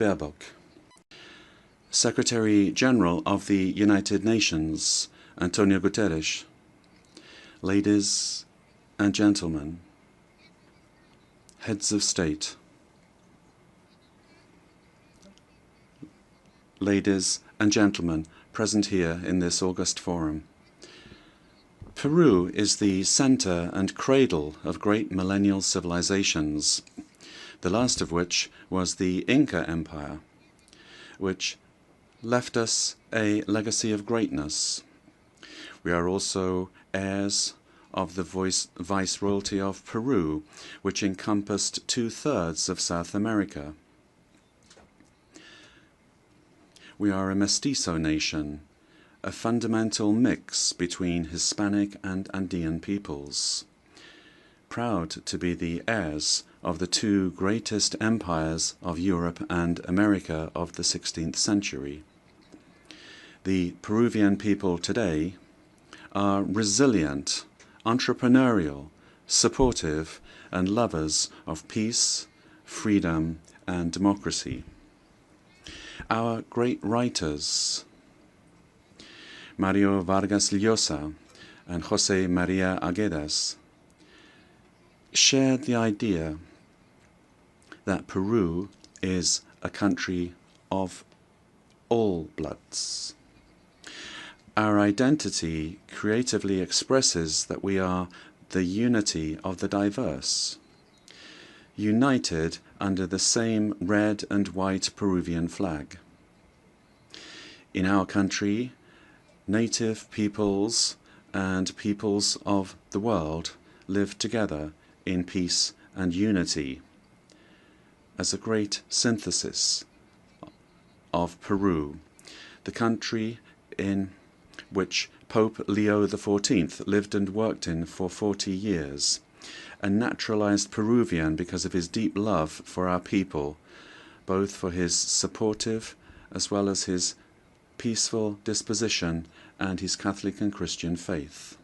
Baerbock, Secretary General of the United Nations, Antonio Guterres, ladies and gentlemen, heads of state, ladies and gentlemen present here in this august forum. Peru is the center and cradle of great millennial civilizations, the last of which was the Inca Empire, which left us a legacy of greatness. We are also heirs of the Viceroyalty of Peru, which encompassed 2/3 of South America. We are a mestizo nation, a fundamental mix between Hispanic and Andean peoples, proud to be the heirs of the two greatest empires of Europe and America of the 16th century. The Peruvian people today are resilient, entrepreneurial, supportive, and lovers of peace, freedom, and democracy. Our great writers, Mario Vargas Llosa and José María Aguedas, shared the idea that Peru is a country of all bloods. Our identity creatively expresses that we are the unity of the diverse, united under the same red and white Peruvian flag. In our country, native peoples and peoples of the world live together in peace and unity as a great synthesis of Peru, the country in which Pope Leo XIV lived and worked in for 40 years, a naturalized Peruvian because of his deep love for our people, both for his supportive as well as his peaceful disposition and his Catholic and Christian faith.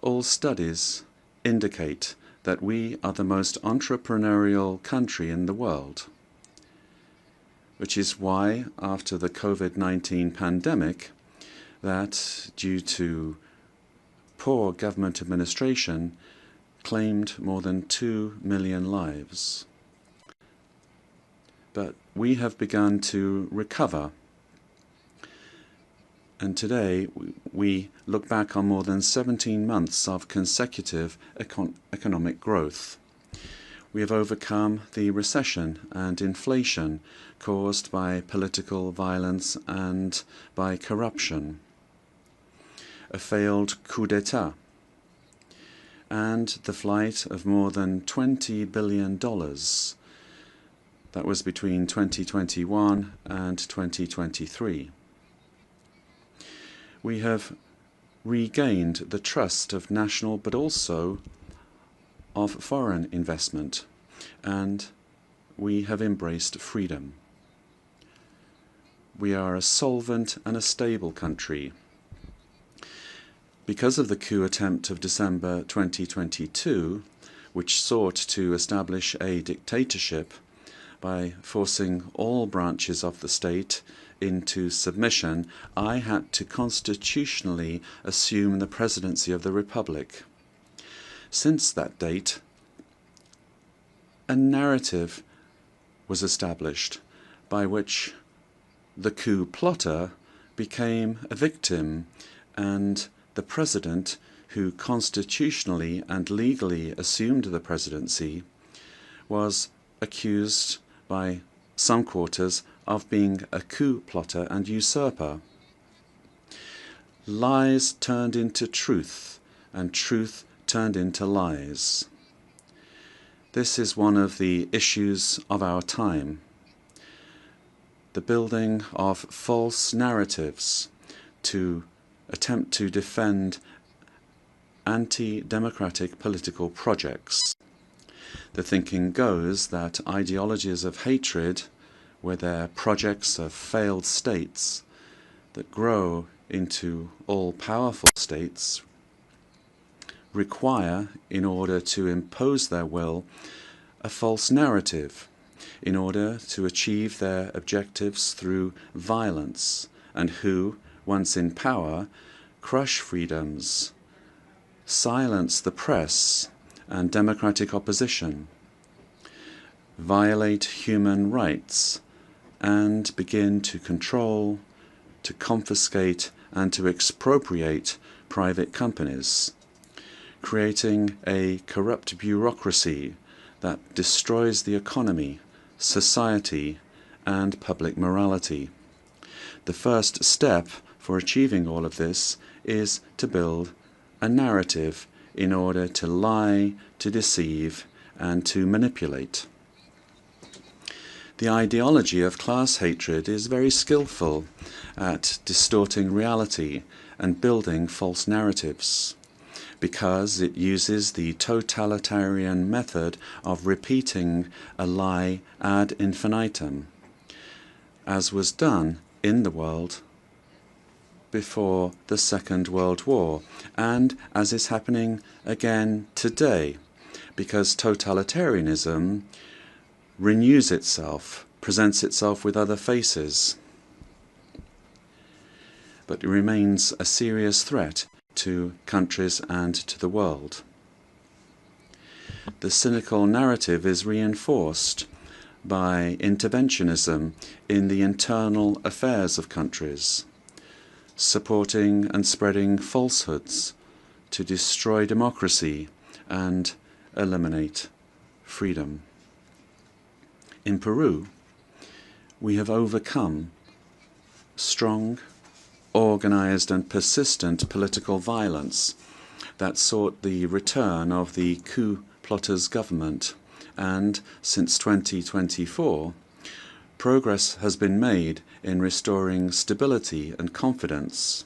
All studies indicate that we are the most entrepreneurial country in the world, which is why, after the COVID-19 pandemic, that, due to poor government administration, claimed more than 2 million lives. But we have begun to recover, and today we look back on more than 17 months of consecutive economic growth. We have overcome the recession and inflation caused by political violence and by corruption, a failed coup d'etat, and the flight of more than $20 billion. That was between 2021 and 2023. We have regained the trust of national but also of foreign investment, and we have embraced freedom. We are a solvent and a stable country. Because of the coup attempt of December 2022, which sought to establish a dictatorship by forcing all branches of the state into submission, I had to constitutionally assume the presidency of the Republic. Since that date, a narrative was established by which the coup plotter became a victim, and the president, who constitutionally and legally assumed the presidency, was accused by some quarters of being a coup plotter and usurper. Lies turned into truth, and truth turned into lies. This is one of the issues of our time. The building of false narratives to attempt to defend anti-democratic political projects. The thinking goes that ideologies of hatred, with their projects of failed states that grow into all-powerful states, require, in order to impose their will, a false narrative in order to achieve their objectives through violence, and who, once in power, crush freedoms, silence the press and democratic opposition, violate human rights, and begin to control, to confiscate, and to expropriate private companies, creating a corrupt bureaucracy that destroys the economy, society, and public morality. The first step for achieving all of this is to build a narrative in order to lie, to deceive, and to manipulate. The ideology of class hatred is very skillful at distorting reality and building false narratives, because it uses the totalitarian method of repeating a lie ad infinitum, as was done in the world before the Second World War, and as is happening again today, because totalitarianism renews itself, presents itself with other faces, but it remains a serious threat to countries and to the world. The cynical narrative is reinforced by interventionism in the internal affairs of countries, supporting and spreading falsehoods to destroy democracy and eliminate freedom. In Peru, we have overcome strong, organized and persistent political violence that sought the return of the coup plotters' government, and since 2024, progress has been made in restoring stability and confidence.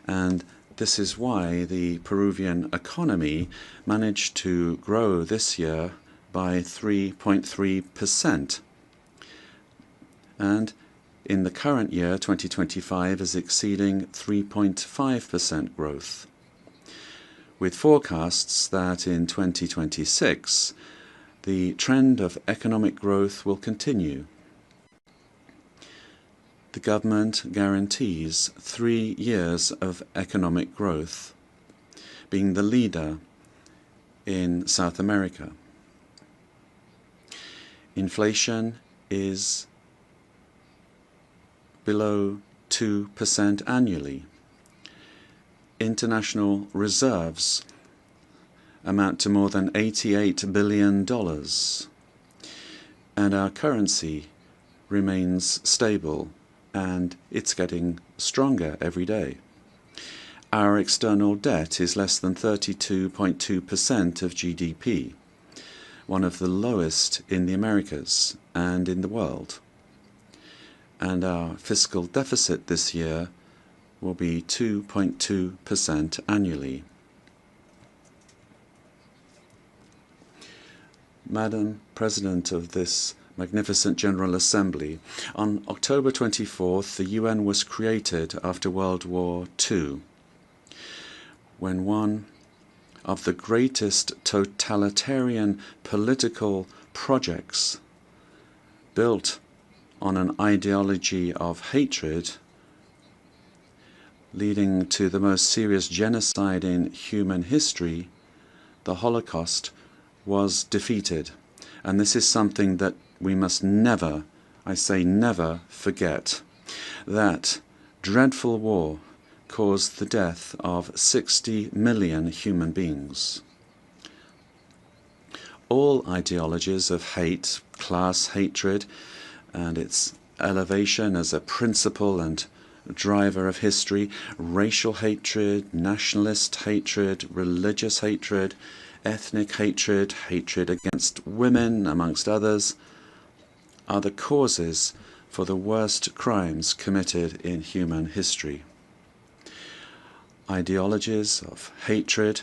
And this is why the Peruvian economy managed to grow this year by 3.3%. And in the current year, 2025, is exceeding 3.5% growth, with forecasts that in 2026 the trend of economic growth will continue. The government guarantees 3 years of economic growth, being the leader in South America. Inflation is below 2% annually. International reserves amount to more than $88 billion, and our currency remains stable, and it's getting stronger every day. Our external debt is less than 32.2% of GDP, one of the lowest in the Americas and in the world. And our fiscal deficit this year will be 2.2% annually. Madam President of this magnificent General Assembly, on October 24th, the UN was created after World War II, when one of the greatest totalitarian political projects built on an ideology of hatred, leading to the most serious genocide in human history, the Holocaust, was defeated. And this is something that we must never, I say never, forget. That dreadful war caused the death of 60 million human beings. All ideologies of hate, class hatred, and its elevation as a principle and driver of history, racial hatred, nationalist hatred, religious hatred, ethnic hatred, hatred against women, amongst others, are the causes for the worst crimes committed in human history. Ideologies of hatred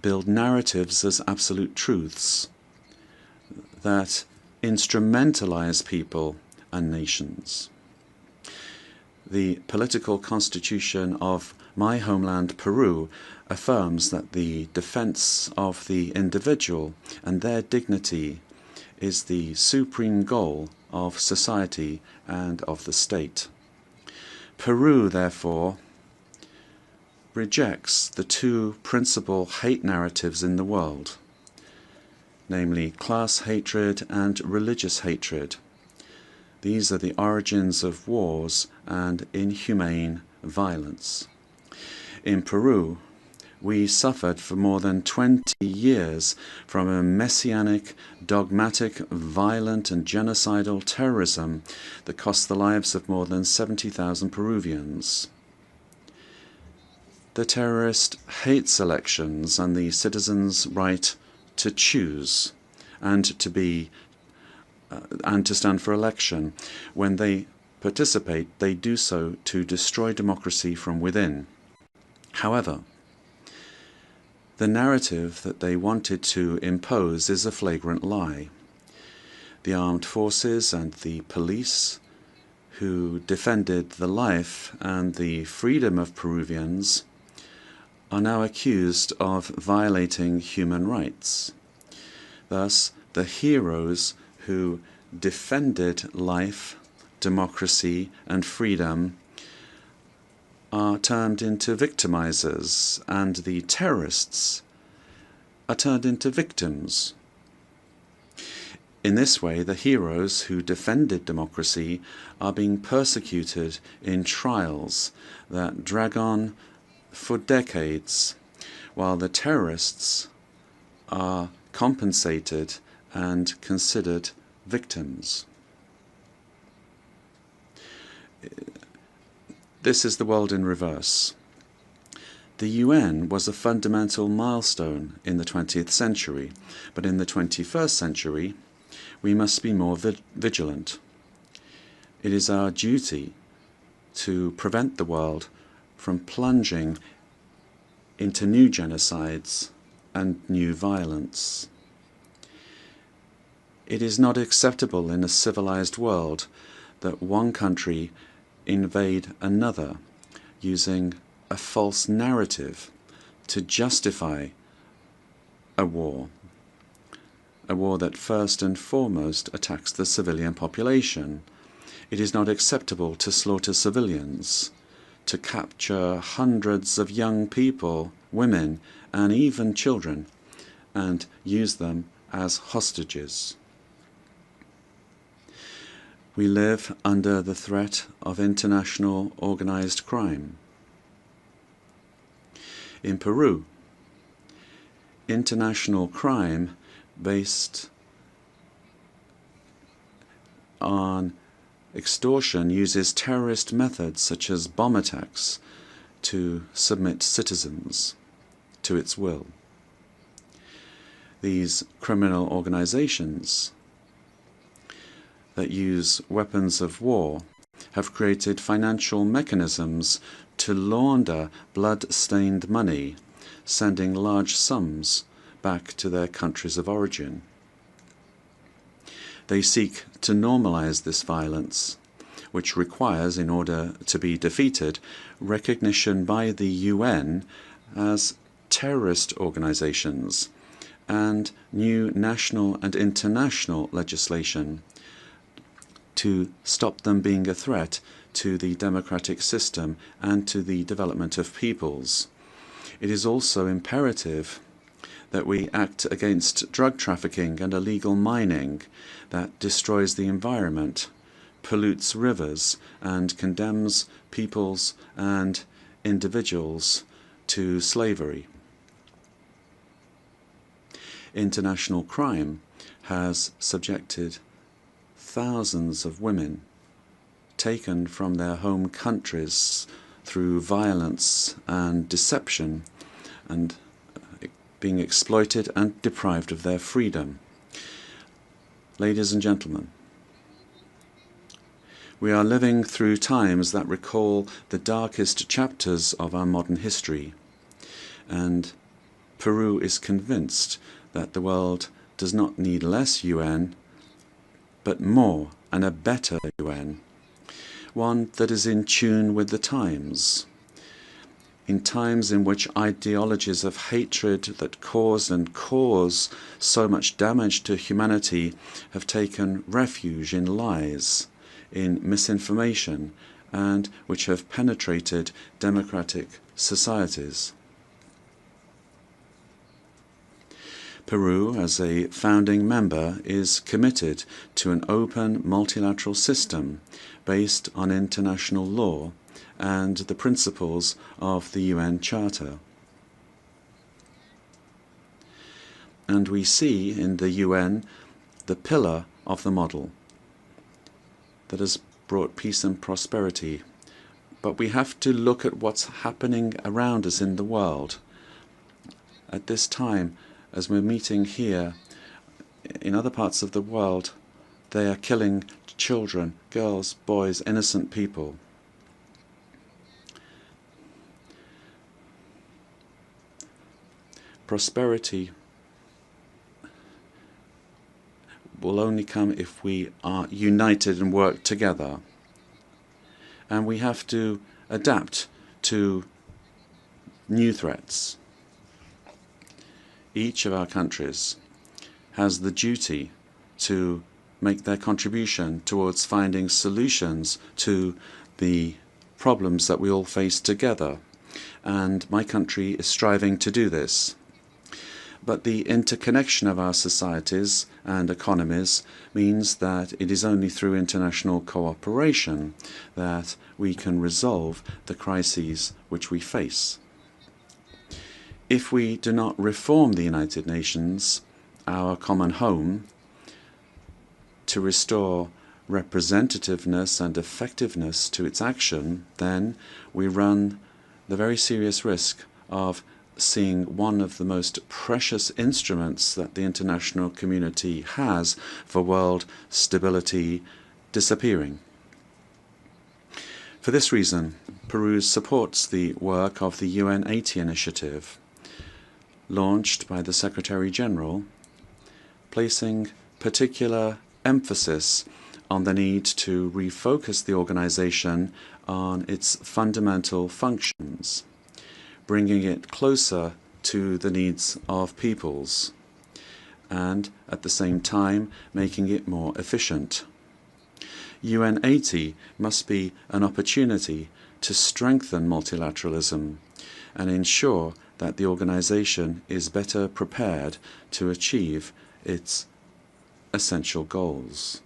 build narratives as absolute truths that instrumentalize people and nations. The political constitution of my homeland, Peru, affirms that the defense of the individual and their dignity is the supreme goal of society and of the state. Peru, therefore, rejects the two principal hate narratives in the world, namely class hatred and religious hatred. These are the origins of wars and inhumane violence. In Peru, we suffered for more than 20 years from a messianic, dogmatic, violent and genocidal terrorism that cost the lives of more than 70,000 Peruvians. The terrorist hates elections and the citizens' right to choose and to stand for election. When they participate, they do so to destroy democracy from within. However, the narrative that they wanted to impose is a flagrant lie. The armed forces and the police, who defended the life and the freedom of Peruvians, are now accused of violating human rights. Thus, the heroes who defended life, democracy, and freedom are turned into victimizers, and the terrorists are turned into victims. In this way, the heroes who defended democracy are being persecuted in trials that drag on for decades, while the terrorists are compensated and considered victims. This is the world in reverse. The UN was a fundamental milestone in the 20th century, but in the 21st century, we must be more vigilant. It is our duty to prevent the world from plunging into new genocides and new violence. It is not acceptable in a civilized world that one country invade another using a false narrative to justify a war that first and foremost attacks the civilian population. It is not acceptable to slaughter civilians, to capture hundreds of young people, women, and even children, and use them as hostages. We live under the threat of international organized crime. In Peru, international crime based on extortion uses terrorist methods such as bomb attacks to submit citizens to its will. These criminal organizations that use weapons of war have created financial mechanisms to launder blood-stained money, sending large sums back to their countries of origin. They seek to normalize this violence, which requires, in order to be defeated, recognition by the UN as terrorist organizations and new national and international legislation to stop them being a threat to the democratic system and to the development of peoples. It is also imperative that we act against drug trafficking and illegal mining that destroys the environment, pollutes rivers, and condemns peoples and individuals to slavery. International crime has subjected thousands of women taken from their home countries through violence and deception and being exploited and deprived of their freedom. Ladies and gentlemen, we are living through times that recall the darkest chapters of our modern history, and Peru is convinced that the world does not need less UN, but more and a better UN, one that is in tune with the times. in times in which ideologies of hatred that caused and cause so much damage to humanity have taken refuge in lies, in misinformation, and which have penetrated democratic societies. Peru, as a founding member, is committed to an open multilateral system based on international law and the principles of the UN Charter. And we see in the UN the pillar of the model that has brought peace and prosperity. But we have to look at what's happening around us in the world. At this time, as we're meeting here, in other parts of the world, they are killing children, girls, boys, innocent people. Prosperity will only come if we are united and work together. And we have to adapt to new threats. Each of our countries has the duty to make their contribution towards finding solutions to the problems that we all face together. And my country is striving to do this. But the interconnection of our societies and economies means that it is only through international cooperation that we can resolve the crises which we face. If we do not reform the United Nations, our common home, to restore representativeness and effectiveness to its action, then we run the very serious risk of seeing one of the most precious instruments that the international community has for world stability disappearing. For this reason, Peru supports the work of the UN 80 initiative, launched by the Secretary General, placing particular emphasis on the need to refocus the organization on its fundamental functions, bringing it closer to the needs of peoples, and at the same time making it more efficient. UN 80 must be an opportunity to strengthen multilateralism and ensure that the organization is better prepared to achieve its essential goals.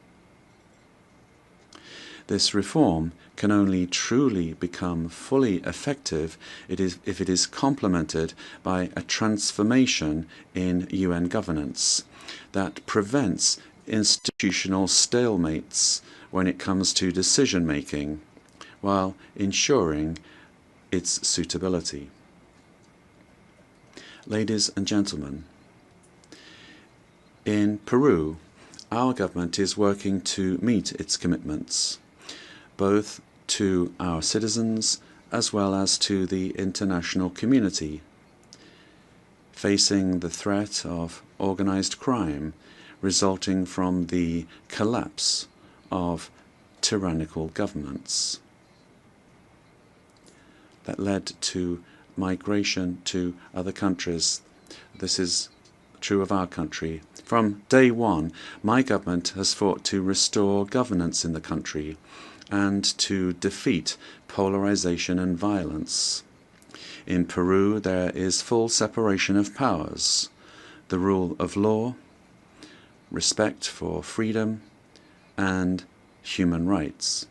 This reform can only truly become fully effective if it is complemented by a transformation in UN governance that prevents institutional stalemates when it comes to decision-making, while ensuring its suitability. Ladies and gentlemen, in Peru, our government is working to meet its commitments, both to our citizens as well as to the international community, facing the threat of organized crime resulting from the collapse of tyrannical governments that led to migration to other countries. This is true of our country. From day one, my government has fought to restore governance in the country and to defeat polarization and violence. In Peru, there is full separation of powers, the rule of law, respect for freedom, and human rights.